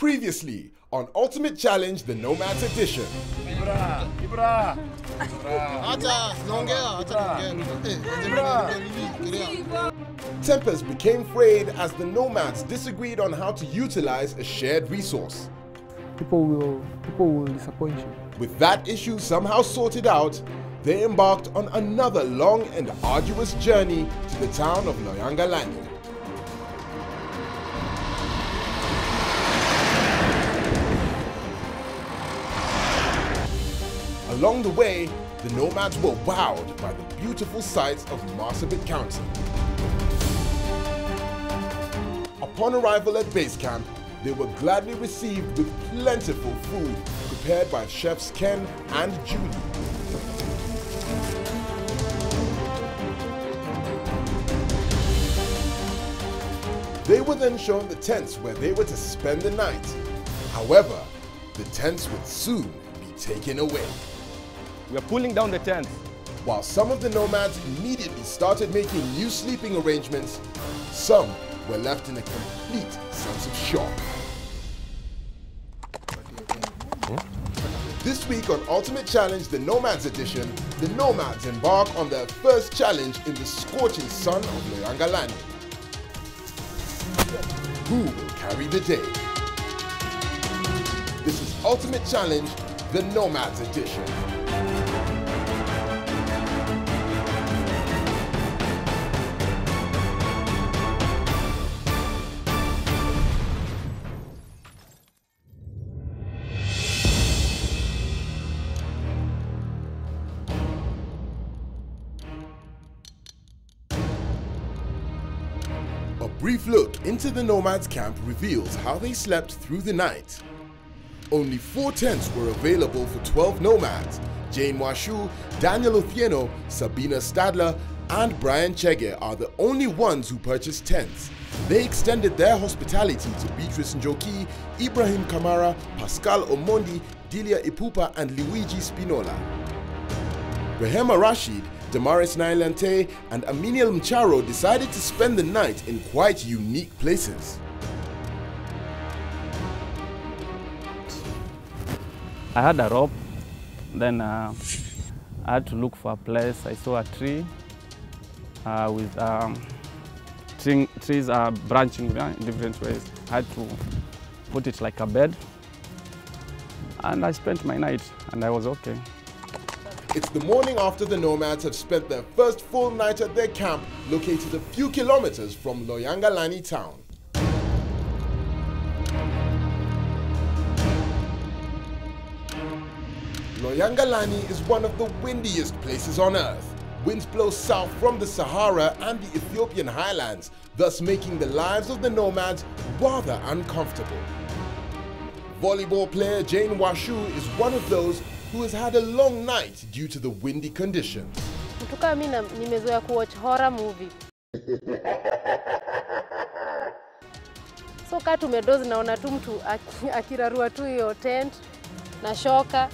Previously on Ultimate Challenge, the Nomads Edition. Tempers became frayed as the Nomads disagreed on how to utilize a shared resource. People will disappoint you. With that issue somehow sorted out, they embarked on another long and arduous journey to the town of Loyangalani. Along the way, the Nomads were wowed by the beautiful sights of Marsabit County. Upon arrival at base camp, they were gladly received with plentiful food prepared by chefs Ken and Julie. They were then shown the tents where they were to spend the night. However, the tents would soon be taken away. We are pulling down the tents. While some of the Nomads immediately started making new sleeping arrangements, some were left in a complete sense of shock. This week on Ultimate Challenge, the Nomads Edition, the Nomads embark on their first challenge in the scorching sun of Loyangalani. Who will carry the day? This is Ultimate Challenge, the Nomads Edition. A brief look into the Nomads camp reveals how they slept through the night. Only 4 tents were available for 12 Nomads. Jane Washu, Daniel Othieno, Sabina Stadler, and Brian Chege are the only ones who purchased tents. They extended their hospitality to Beatrice Njoki, Ibrahim Kamara, Pascal Omondi, Delia Ipupa, and Luigi Spinola. Rehema Rashid, Damaris Nailante, and Aminiel Mcharo decided to spend the night in quite unique places. I had a rope, then I had to look for a place. I saw a tree with trees branching in different ways. I had to put it like a bed, and I spent my night, and I was okay. It's the morning after the Nomads have spent their first full night at their camp, located a few kilometers from Loyangalani town. Loyangalani is one of the windiest places on earth. Winds blow south from the Sahara and the Ethiopian highlands, thus making the lives of the Nomads rather uncomfortable. Volleyball player Jane Washu is one of those who has had a long night due to the windy conditions. Kutoka mimi nimezoea kuwatch horror movie. So kama tumedoze naona tu mtu akirarua tu hiyo tent na shoka.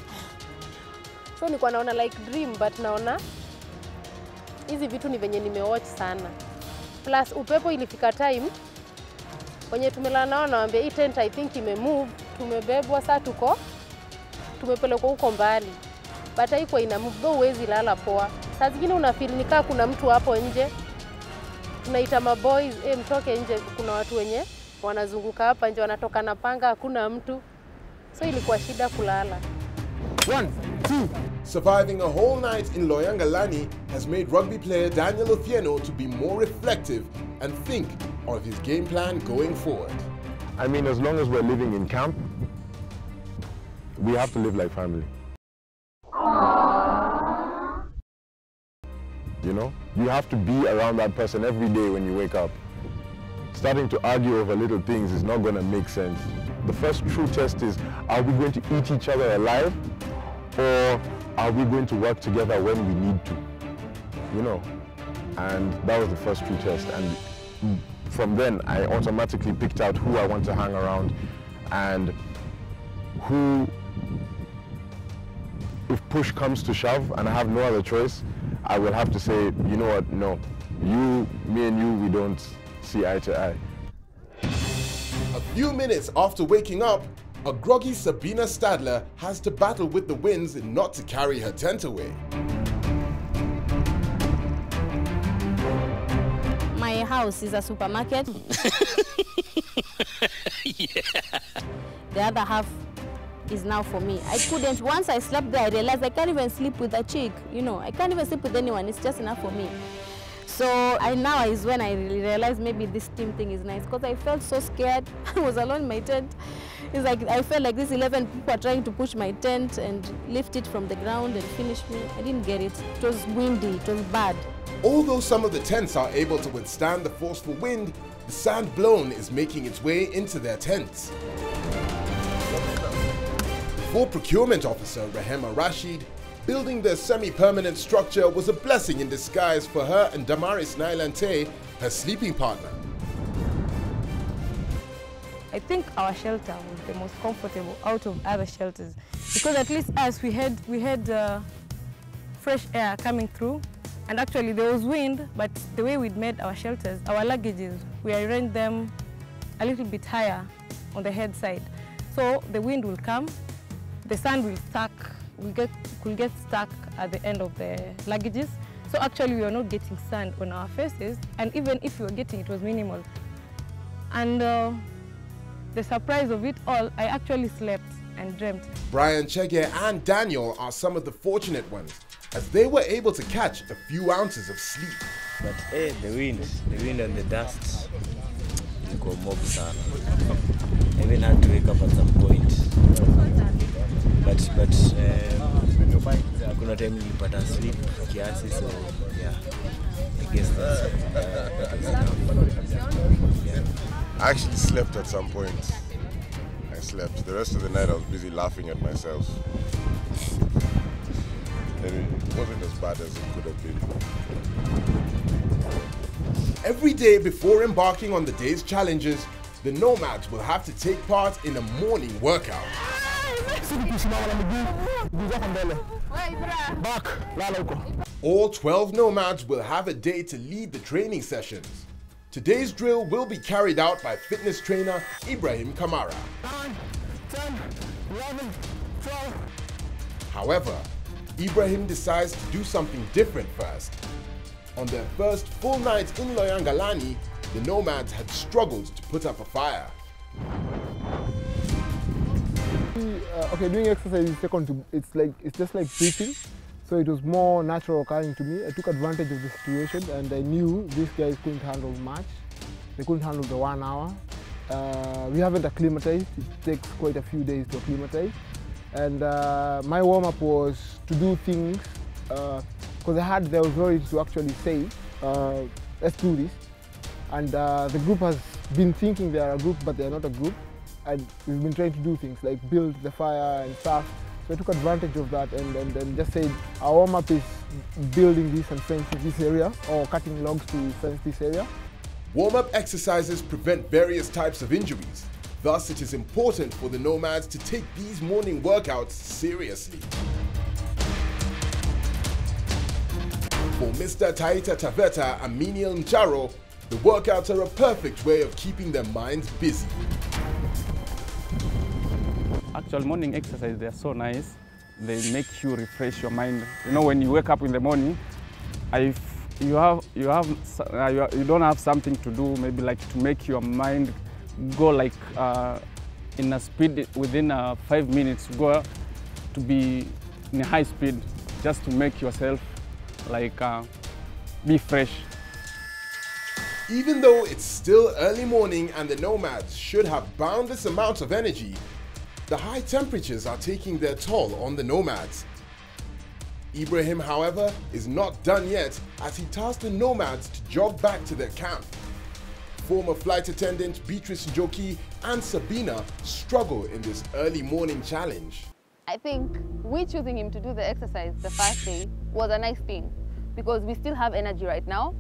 So nilikuwa naona like dream, but naona hizi vitu ni venye nimewatch sana. Plus upepo ilifika time wenye tumelala nao naambia hii tent I think imemove, tumebebwa saa tumepelekwa huko mbali. But haikuwa ina move, though huwezi lala poa. Saa zingine unafeel ni kama kuna mtu hapo nje. Tunaita maboys, mtoke nje, kuna watu wenye wanazunguka hapa nje wanatoka na panga, hakuna mtu. So ilikuwa shida kulala. 1, 2. Surviving a whole night in Loyangalani has made rugby player Daniel Othieno to be more reflective and think of his game plan going forward. I mean, as long as we're living in camp, we have to live like family. You know, you have to be around that person every day when you wake up. Starting to argue over little things is not going to make sense. The first true test is, are we going to eat each other alive, or are we going to work together when we need to? You know, and that was the first true test. And from then, I automatically picked out who I want to hang around and who, if push comes to shove and I have no other choice, I will have to say, you know what, no, me and you, we don't see eye to eye. A few minutes after waking up, a groggy Sabina Stadler has to battle with the winds not to carry her tent away. My house is a supermarket. Yeah. The other half is now for me. I couldn't, once I slept there, I realized I can't even sleep with a chick, you know. I can't even sleep with anyone, it's just enough for me. So now is when I really realized maybe this team thing is nice, because I felt so scared. I was alone in my tent. It's like I felt like these 11 people are trying to push my tent and lift it from the ground and finish me. I didn't get it. It was windy, it was bad. Although some of the tents are able to withstand the forceful wind, the sand blown is making its way into their tents. For procurement officer Rahema Rashid, building the semi-permanent structure was a blessing in disguise for her and Damaris Nailante, her sleeping partner. I think our shelter was the most comfortable out of other shelters, because at least us, we had fresh air coming through, and actually there was wind, but the way we'd made our shelters, our luggages, we arranged them a little bit higher on the head side. So the wind will come, the sand will could get stuck at the end of the luggages. So actually we were not getting sand on our faces, and even if we were getting, it was minimal. And the surprise of it all, I actually slept and dreamt. Brian Chege and Daniel are some of the fortunate ones, as they were able to catch a few ounces of sleep. But the wind and the dust, you go mob sana. I even had to wake up at some point. But kuna time nilipata sleep kiasi, so yeah, I guess that's enough. Yeah. I actually slept at some point. I slept. The rest of the night I was busy laughing at myself. And it wasn't as bad as it could have been. Every day before embarking on the day's challenges, the nomads will have to take part in a morning workout. All 12 nomads will have a day to lead the training sessions. Today's drill will be carried out by fitness trainer Ibrahim Kamara. 9, 10, 11, 12. However, Ibrahim decides to do something different first. On their first full night in Loyangalani, the nomads had struggled to put up a fire. Doing exercise is second to, it's just like breathing. So it was more natural occurring to me. I took advantage of the situation, and I knew these guys couldn't handle much. They couldn't handle the 1 hour. We haven't acclimatized. It takes quite a few days to acclimatize. And my warm-up was to do things, because I had the authority to actually say, let's do this. And the group has been thinking they are a group, but they are not a group. And we've been trying to do things like build the fire and stuff. So I took advantage of that and just said our warm-up is building this and fencing this area, or cutting logs to fence this area. Warm-up exercises prevent various types of injuries. Thus, it is important for the nomads to take these morning workouts seriously. For Mr. Taita Taveta and Menial Mcharo, the workouts are a perfect way of keeping their minds busy. Actual morning exercise, they're so nice. They make you refresh your mind. You know, when you wake up in the morning, if you don't have something to do, maybe like to make your mind go like in a speed within 5 minutes, go to be in a high speed, just to make yourself like be fresh. Even though it's still early morning and the nomads should have boundless amounts of energy, the high temperatures are taking their toll on the nomads. Ibrahim, however, is not done yet, as he tasked the nomads to jog back to their camp. Former flight attendant Beatrice Njoki and Sabina struggle in this early morning challenge. I think we choosing him to do the exercise the first day was a nice thing, because we still have energy right now.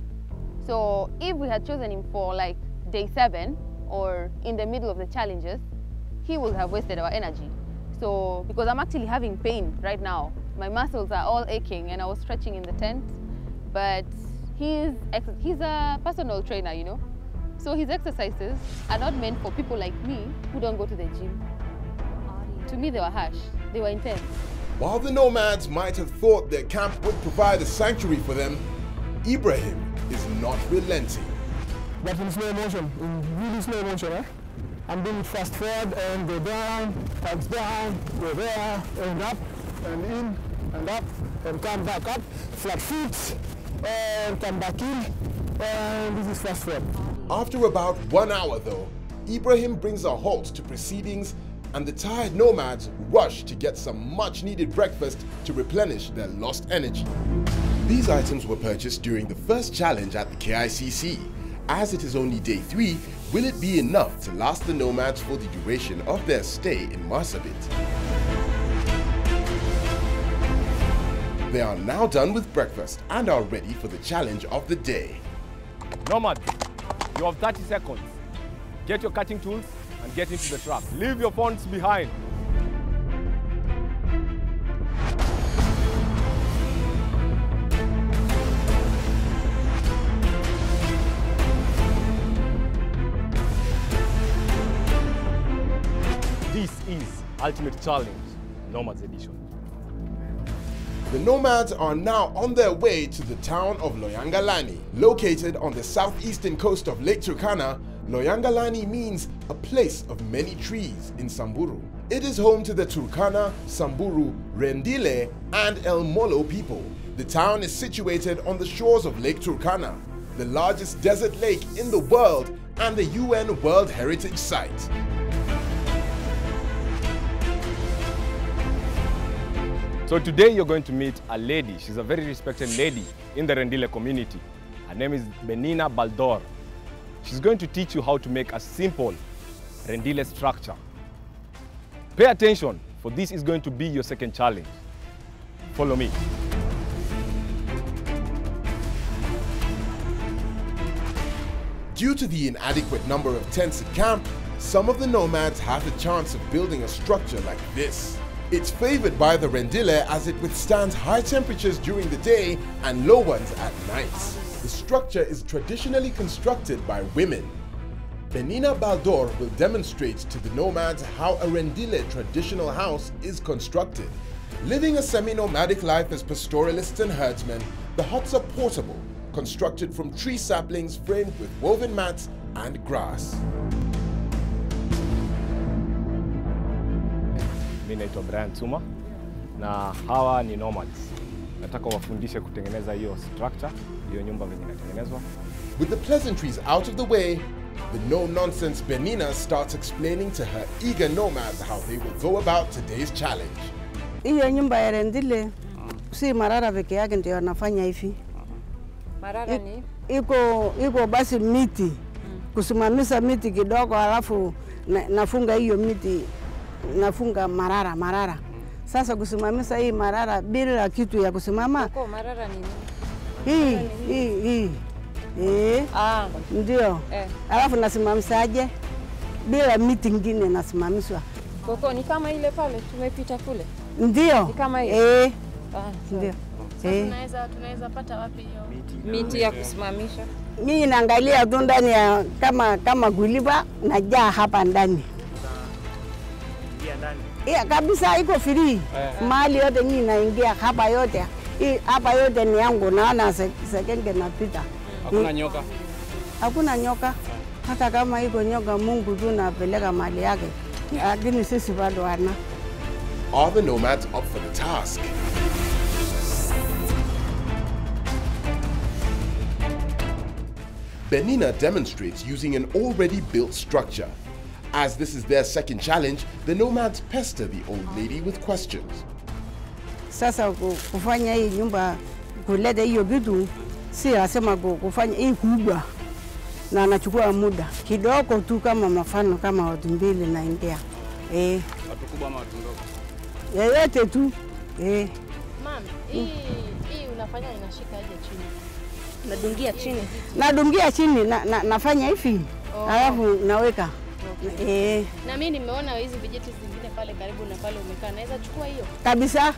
So if we had chosen him for like day 7 or in the middle of the challenges, he would have wasted our energy. So, because I'm actually having pain right now. My muscles are all aching and I was stretching in the tent. But he's a personal trainer, you know. So his exercises are not meant for people like me who don't go to the gym. To me, they were harsh. They were intense. While the nomads might have thought their camp would provide a sanctuary for them, Ibrahim is not relenting. But in slow motion, in really slow motion, eh? I'm doing fast forward and go down, touch down, go there, and up, and in, and up, and come back up, flat feet, and come back in, and this is fast forward. After about 1 hour though, Ibrahim brings a halt to proceedings and the tired nomads rush to get some much needed breakfast to replenish their lost energy. These items were purchased during the first challenge at the KICC. As it is only day 3, will it be enough to last the nomads for the duration of their stay in Marsabit? They are now done with breakfast and are ready for the challenge of the day. Nomad, you have 30 seconds. Get your cutting tools and get into the trap. Leave your phones behind. This is Ultimate Challenge, Nomads Edition. The nomads are now on their way to the town of Loyangalani. Located on the southeastern coast of Lake Turkana, Loyangalani means a place of many trees in Samburu. It is home to the Turkana, Samburu, Rendile, and El Molo people. The town is situated on the shores of Lake Turkana, the largest desert lake in the world and the UN World Heritage Site. So today you're going to meet a lady. She's a very respected lady in the Rendile community. Her name is Benina Baldor. She's going to teach you how to make a simple Rendile structure. Pay attention, for this is going to be your second challenge. Follow me. Due to the inadequate number of tents at camp, some of the nomads have the chance of building a structure like this. It's favored by the Rendile as it withstands high temperatures during the day and low ones at night. The structure is traditionally constructed by women. Benina Baldor will demonstrate to the nomads how a Rendile traditional house is constructed. Living a semi-nomadic life as pastoralists and herdsmen, the huts are portable, constructed from tree saplings framed with woven mats and grass. Mimi naitwa Brian Tsuma na hawa ni nomads. Nataka wafundishe kutengeneza hiyo structure, hiyo nyumba venye inatengenezwa. With the pleasantries out of the way, the no-nonsense Benina starts explaining to her eager nomads how they will go about today's challenge. Hiyo nyumba ya Rendile si marara peke yake ndio anafanya hivi. Marara ni iko basi miti. Kusimamisha miti kidogo alafu nafunga hiyo miti, nafunga marara. Sasa kusimamisha hii marara bila kitu ya kusimama. Kwa marara ni nini? Hii. Ndio. Alafu nasimamishaje? Bila miti ngine nasimamishwa. Koko ni kama ile pale tumepita kule. Ndio. Ni kama hiyo. Ndio. Tunaweza pata wapi hiyo miti ya kusimamisha? Mimi naangalia tu ndani ya kama guliba najaa hapa ndani. Kabisa iko free. Mahali yote mimi naingia hapa yote. Hapa yote ni yangu, naona sekenge napita. Hakuna nyoka? Hakuna nyoka. Hata kama iko nyoka Mungu tu napeleka mali yake. Lakini sisi bado wana. Are the nomads up for the task? Benina demonstrates using an already built structure. As this is their second challenge, the nomads pester the old lady with questions. Sasa kufanya hii nyumba, kuleta hiyo vitu, si asema kufanya hii kubwa na anachukua muda kidogo tu, kama mfano kama watu mbili naingia. Watu kubwa ama watu ndogo? Yote tu. Mama, hii unafanya inashika aje chini? Nadungia chini. Nadungia chini, nafanya hivi. Alafu naweka. Na mimi nimeona hizi vijiti zingine pale karibu na pale umekaa. Naweza chukua hiyo? Kabisa.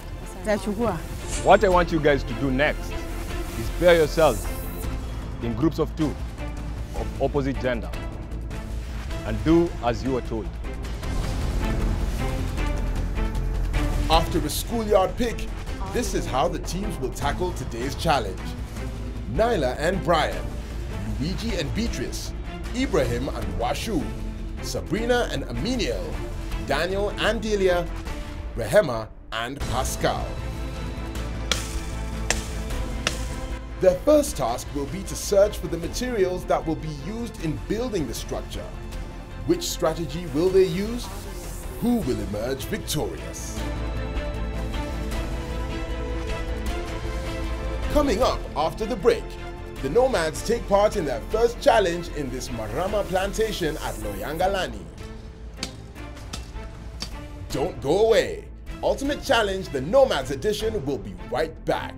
Tachukua. What I want you guys to do next is pair yourselves in groups of 2 of opposite gender and do as you are told. After a schoolyard pick, this is how the teams will tackle today's challenge. Nyla and Brian, Luigi and Beatrice, Ibrahim and Washu, Sabrina and Aminiel, Daniel and Delia, Rehema and Pascal. Their first task will be to search for the materials that will be used in building the structure. Which strategy will they use? Who will emerge victorious? Coming up after the break, the nomads take part in their first challenge in this Marama plantation at Loyangalani. Don't go away. Ultimate Challenge, the Nomads edition, will be right back.